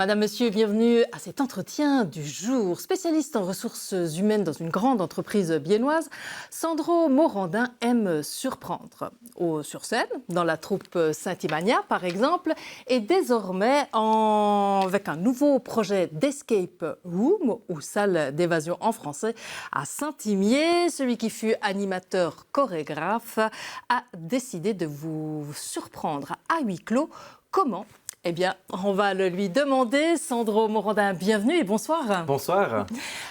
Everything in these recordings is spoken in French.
Madame, Monsieur, bienvenue à cet entretien du jour. Spécialiste en ressources humaines dans une grande entreprise biennoise, Sandro Morandin aime surprendre. Sur scène, dans la troupe Saint-Imania par exemple, et désormais avec un nouveau projet d'escape room, ou salle d'évasion en français, à Saint-Imier. Celui qui fut animateur chorégraphe a décidé de vous surprendre à huis clos. Comment ? Eh bien, on va le lui demander. Sandro Morandin, bienvenue et bonsoir. Bonsoir.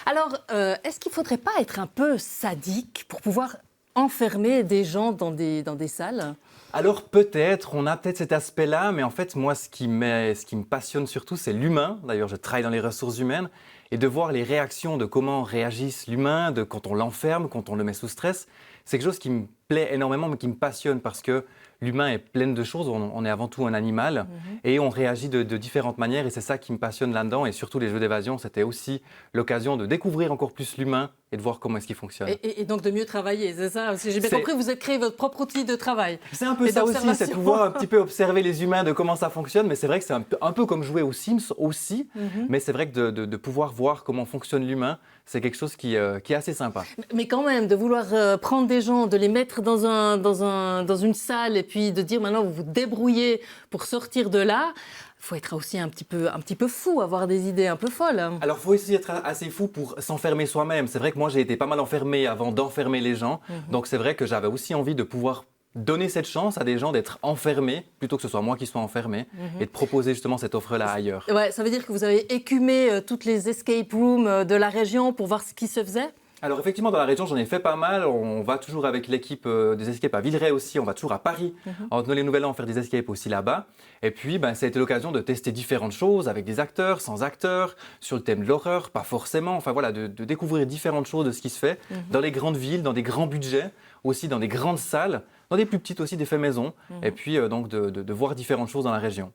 Alors, est-ce qu'il ne faudrait pas être un peu sadique pour pouvoir enfermer des gens dans des salles ? Alors peut-être, on a peut-être cet aspect-là, mais en fait, moi, ce qui me passionne surtout, c'est l'humain. D'ailleurs, je travaille dans les ressources humaines. Et de voir les réactions de comment réagisse l'humain, de quand on l'enferme, quand on le met sous stress, c'est quelque chose qui me plaît énormément, mais qui me passionne parce que l'humain est plein de choses. On est avant tout un animal et on réagit de différentes manières. Et c'est ça qui me passionne là-dedans. Et surtout, les jeux d'évasion, c'était aussi l'occasion de découvrir encore plus l'humain et de voir comment est-ce qu'il fonctionne. Et donc de mieux travailler, c'est ça ? Si j'ai bien compris, vous avez créé votre propre outil de travail. C'est un peu ça aussi, c'est de pouvoir un petit peu observer les humains, de comment ça fonctionne. Mais c'est vrai que c'est un peu comme jouer aux Sims aussi. Mais c'est vrai que de pouvoir voir comment fonctionne l'humain, c'est quelque chose qui est assez sympa. Mais quand même, de vouloir prendre des gens, de les mettre dans une salle et puis de dire maintenant vous vous débrouillez pour sortir de là, il faut être aussi un petit peu fou, avoir des idées un peu folles. Alors, il faut aussi être assez fou pour s'enfermer soi-même. C'est vrai que moi, j'ai été pas mal enfermé avant d'enfermer les gens. Donc, c'est vrai que j'avais aussi envie de pouvoir donner cette chance à des gens d'être enfermés, plutôt que ce soit moi qui sois enfermé, et de proposer justement cette offre-là ailleurs. Ouais, ça veut dire que vous avez écumé toutes les escape rooms de la région pour voir ce qui se faisait ? Alors effectivement, dans la région, j'en ai fait pas mal. On va toujours avec l'équipe des escapes à Villeray aussi. On va toujours à Paris, en Nolay-Nouvelle-An, faire des escapes aussi là-bas. Et puis, ça a été l'occasion de tester différentes choses avec des acteurs, sans acteurs, sur le thème de l'horreur, pas forcément. Enfin voilà, de découvrir différentes choses de ce qui se fait dans les grandes villes, dans des grands budgets, aussi dans des grandes salles, dans des plus petites aussi, des faits maison. Et puis donc de voir différentes choses dans la région.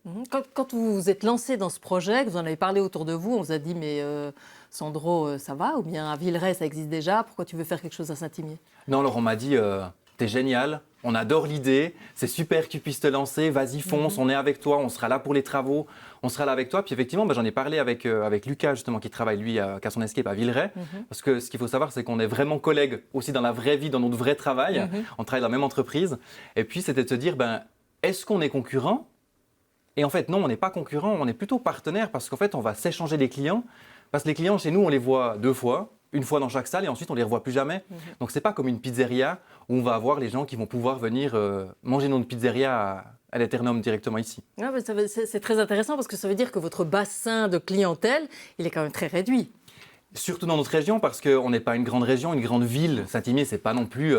Quand vous vous êtes lancé dans ce projet, que vous en avez parlé autour de vous, on vous a dit mais Sandro, ça va ? Ou bien à Villeray, ça existe déjà ? Pourquoi tu veux faire quelque chose à Saint-Imier ? Non, alors on m'a dit t'es génial, on adore l'idée, c'est super que tu puisses te lancer, vas-y fonce, on est avec toi, on sera là pour les travaux, on sera là avec toi. Puis effectivement, j'en ai parlé avec Lucas justement qui travaille lui qui a son escape à Villeray. Parce que ce qu'il faut savoir, c'est qu'on est vraiment collègues aussi dans la vraie vie, dans notre vrai travail. On travaille dans la même entreprise. Et puis c'était de se dire, est-ce qu'on est concurrents ? Et en fait non, on n'est pas concurrents, on est plutôt partenaires parce qu'en fait on va s'échanger des clients. Parce que les clients chez nous, on les voit 2 fois. Une fois dans chaque salle et ensuite on les revoit plus jamais. Donc c'est pas comme une pizzeria où on va avoir les gens qui vont pouvoir venir manger dans une pizzeria à l'Eternum directement ici. Ah, c'est très intéressant parce que ça veut dire que votre bassin de clientèle, il est quand même très réduit. Surtout dans notre région parce qu'on n'est pas une grande région, une grande ville. Saint-Imier, c'est pas non plus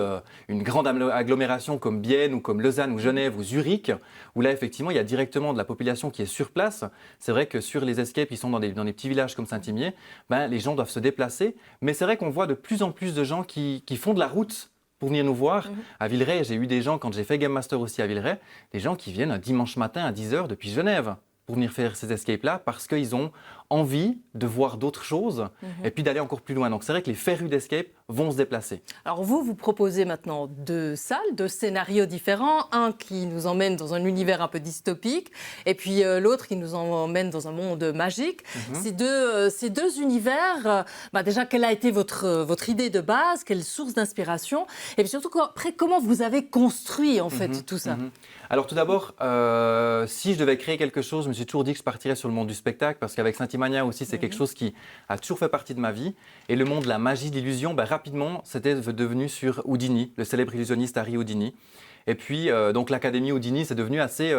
une grande agglomération comme Bienne ou comme Lausanne ou Genève ou Zurich, où là effectivement il y a directement de la population qui est sur place. C'est vrai que sur les escapes qui sont dans des petits villages comme Saint-Imier, les gens doivent se déplacer. Mais c'est vrai qu'on voit de plus en plus de gens qui font de la route pour venir nous voir. À Villeray, j'ai eu des gens, quand j'ai fait Game Master aussi à Villeray, des gens qui viennent un dimanche matin à 10h depuis Genève pour venir faire ces escapes-là parce qu'ils ont envie de voir d'autres choses et puis d'aller encore plus loin. Donc c'est vrai que les férus d'escape vont se déplacer. Alors vous proposez maintenant 2 salles, 2 scénarios différents. Un qui nous emmène dans un univers un peu dystopique et puis l'autre qui nous emmène dans un monde magique. Ces deux univers, déjà quelle a été votre idée de base, quelle source d'inspiration et puis surtout après comment vous avez construit en fait tout ça. Alors tout d'abord, si je devais créer quelque chose, je me suis toujours dit que je partirais sur le monde du spectacle parce qu'avec Saint-Imania aussi, c'est quelque chose qui a toujours fait partie de ma vie. Et le monde de la magie, de l'illusion, rapidement, c'était devenu sur Houdini, le célèbre illusionniste Harry Houdini. Et puis, donc l'Académie Houdini, c'est devenu assez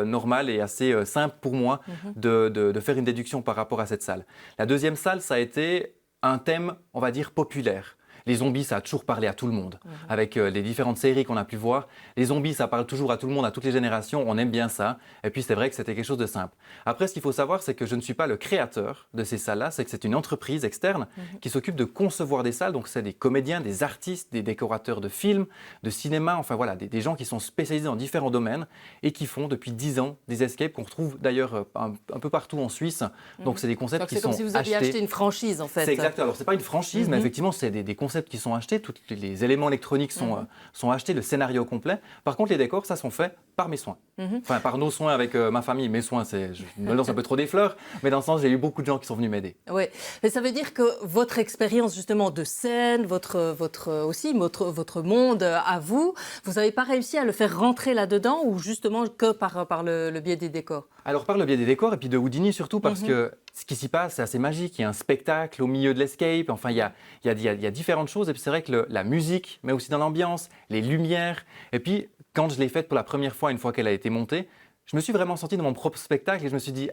normal et assez simple pour moi de faire une déduction par rapport à cette salle. La deuxième salle, ça a été un thème, on va dire, populaire. Les zombies, ça a toujours parlé à tout le monde. Avec les différentes séries qu'on a pu voir, les zombies, ça parle toujours à tout le monde, à toutes les générations. On aime bien ça. Et puis, c'est vrai que c'était quelque chose de simple. Après, ce qu'il faut savoir, c'est que je ne suis pas le créateur de ces salles-là. C'est que c'est une entreprise externe qui s'occupe de concevoir des salles. Donc, c'est des comédiens, des artistes, des décorateurs de films, de cinéma. Enfin, voilà, des gens qui sont spécialisés dans différents domaines et qui font depuis 10 ans des escapes qu'on retrouve d'ailleurs un peu partout en Suisse. Donc, c'est des concepts qui sont achetés. C'est comme si vous aviez acheté une franchise, en fait. C'est exact. Alors, c'est pas une franchise, mais effectivement, c'est des concepts concepts qui sont achetés, tous les éléments électroniques sont achetés, le scénario complet. Par contre, les décors, ça sont faits par mes soins. Enfin, par nos soins avec ma famille. Mes soins, je me lance un peu trop des fleurs, mais dans le sens, j'ai eu beaucoup de gens qui sont venus m'aider. Oui, mais ça veut dire que votre expérience justement de scène, votre monde à vous, vous n'avez pas réussi à le faire rentrer là-dedans ou justement que par le biais des décors? Alors par le biais des décors et puis de Houdini surtout parce que ce qui s'y passe, c'est assez magique. Il y a un spectacle au milieu de l'escape. Enfin, il y a différentes choses. Et puis c'est vrai que la musique, mais aussi dans l'ambiance, les lumières. Et puis quand je l'ai faite pour la première fois, une fois qu'elle a été montée, je me suis vraiment senti dans mon propre spectacle et je me suis dit,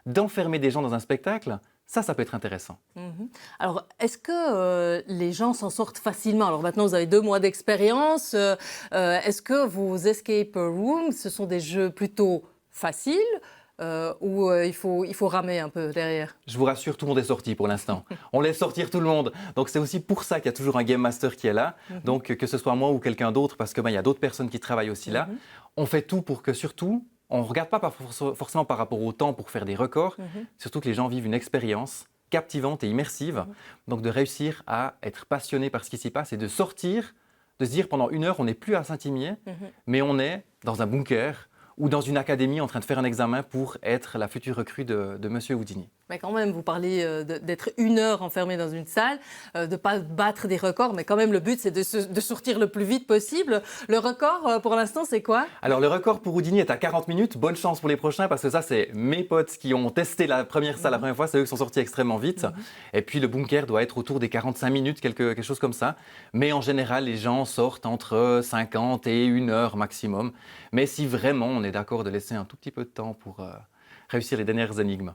d'enfermer des gens dans un spectacle, ça peut être intéressant. Alors, est-ce que les gens s'en sortent facilement? Alors maintenant, vous avez 2 mois d'expérience. Est-ce que vos escape rooms, ce sont des jeux plutôt faciles ou il faut ramer un peu derrière? Je vous rassure, tout le monde est sorti pour l'instant. On laisse sortir tout le monde. Donc c'est aussi pour ça qu'il y a toujours un game master qui est là. Donc que ce soit moi ou quelqu'un d'autre, parce qu'il y a d'autres personnes qui travaillent aussi là. On fait tout pour que surtout, on ne regarde pas forcément par rapport au temps pour faire des records, surtout que les gens vivent une expérience captivante et immersive. Donc de réussir à être passionné par ce qui s'y passe et de sortir, de se dire pendant 1 heure, on n'est plus à Saint-Imier, mais on est dans un bunker ou dans une académie en train de faire un examen pour être la future recrue de Monsieur Houdini. Mais quand même, vous parlez d'être 1 heure enfermé dans une salle, de ne pas battre des records, mais quand même le but c'est de sortir le plus vite possible. Le record pour l'instant c'est quoi? Alors le record pour Houdini est à 40 minutes, bonne chance pour les prochains parce que ça c'est mes potes qui ont testé la première salle la première fois, c'est eux qui sont sortis extrêmement vite. Et puis le bunker doit être autour des 45 minutes, quelque chose comme ça. Mais en général les gens sortent entre 50 et 1 heure maximum. Mais si vraiment on est d'accord de laisser un tout petit peu de temps pour réussir les dernières énigmes.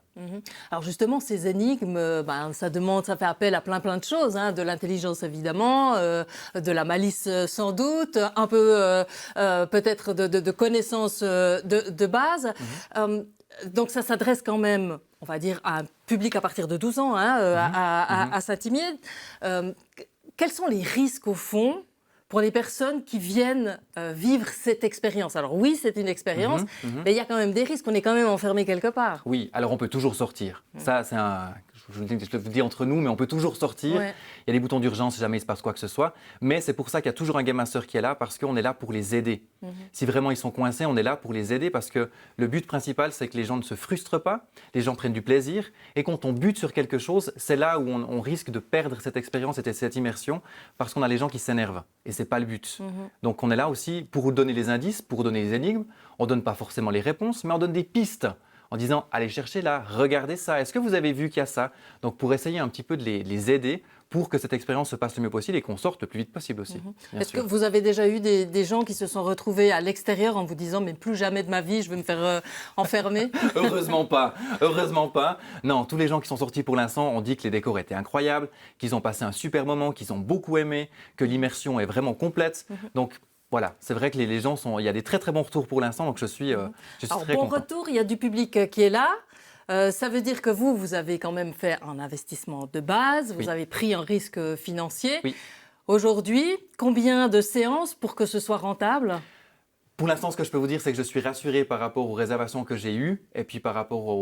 Alors justement, ces énigmes, ça fait appel à plein de choses, de l'intelligence évidemment, de la malice sans doute, un peu peut-être de connaissances de base. Donc ça s'adresse quand même, on va dire, à un public à partir de 12 ans, à Saint-Imier. Quels sont les risques au fond pour les personnes qui viennent vivre cette expérience? Alors oui, c'est une expérience, mais il y a quand même des risques, on est quand même enfermé quelque part. Oui, alors on peut toujours sortir. Ça, c'est je le dis entre nous, mais on peut toujours sortir. Ouais. Il y a des boutons d'urgence si jamais il se passe quoi que ce soit. Mais c'est pour ça qu'il y a toujours un game master qui est là, parce qu'on est là pour les aider. Si vraiment ils sont coincés, on est là pour les aider, parce que le but principal, c'est que les gens ne se frustrent pas, les gens prennent du plaisir. Et quand on bute sur quelque chose, c'est là où on risque de perdre cette expérience et cette immersion, parce qu'on a les gens qui s'énervent. Et ce n'est pas le but. Donc on est là aussi pour vous donner les indices, pour vous donner les énigmes. On ne donne pas forcément les réponses, mais on donne des pistes en disant « allez chercher là, regardez ça, est-ce que vous avez vu qu'il y a ça ?» Donc pour essayer un petit peu de les aider pour que cette expérience se passe le mieux possible et qu'on sorte le plus vite possible aussi. Est-ce que vous avez déjà eu des gens qui se sont retrouvés à l'extérieur en vous disant « mais plus jamais de ma vie, je vais me faire enfermer » Heureusement pas, heureusement pas. Non, tous les gens qui sont sortis pour l'instant ont dit que les décors étaient incroyables, qu'ils ont passé un super moment, qu'ils ont beaucoup aimé, que l'immersion est vraiment complète. Donc voilà, c'est vrai que les gens il y a des très très bons retours pour l'instant, donc je suis Alors, très bon content. retour, il y a du public qui est là. Ça veut dire que vous avez quand même fait un investissement de base, vous avez pris un risque financier. Oui. Aujourd'hui, combien de séances pour que ce soit rentable? Pour l'instant, ce que je peux vous dire, c'est que je suis rassuré par rapport aux réservations que j'ai eues et puis par rapport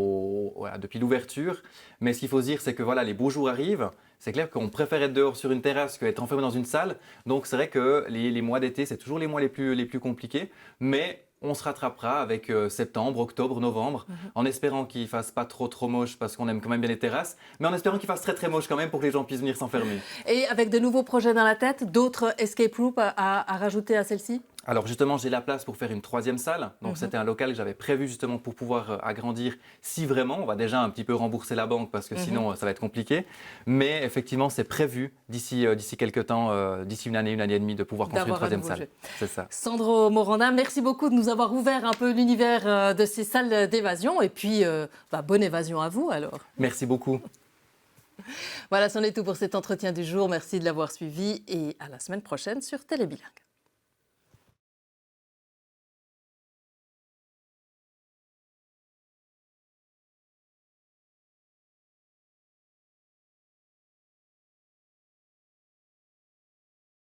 depuis l'ouverture. Mais ce qu'il faut se dire, c'est que voilà, les beaux jours arrivent. C'est clair qu'on préfère être dehors sur une terrasse qu'être enfermé dans une salle. Donc c'est vrai que les mois d'été, c'est toujours les mois les plus compliqués. Mais on se rattrapera avec septembre, octobre, novembre, en espérant qu'il ne fasse pas trop moche parce qu'on aime quand même bien les terrasses, mais en espérant qu'il fasse très moche quand même pour que les gens puissent venir s'enfermer. Et avec de nouveaux projets dans la tête, d'autres escape rooms à rajouter à celle-ci? Alors justement, j'ai la place pour faire une 3e salle. Donc c'était un local que j'avais prévu justement pour pouvoir agrandir si vraiment. On va déjà un petit peu rembourser la banque parce que sinon ça va être compliqué. Mais effectivement, c'est prévu d'ici quelques temps, d'ici une année et demie, de pouvoir construire une 3e salle. C'est ça. Sandro Morandin, merci beaucoup de nous avoir ouvert un peu l'univers de ces salles d'évasion. Et puis, bonne évasion à vous alors. Merci beaucoup. Voilà, c'en est tout pour cet entretien du jour. Merci de l'avoir suivi et à la semaine prochaine sur Télébilingue.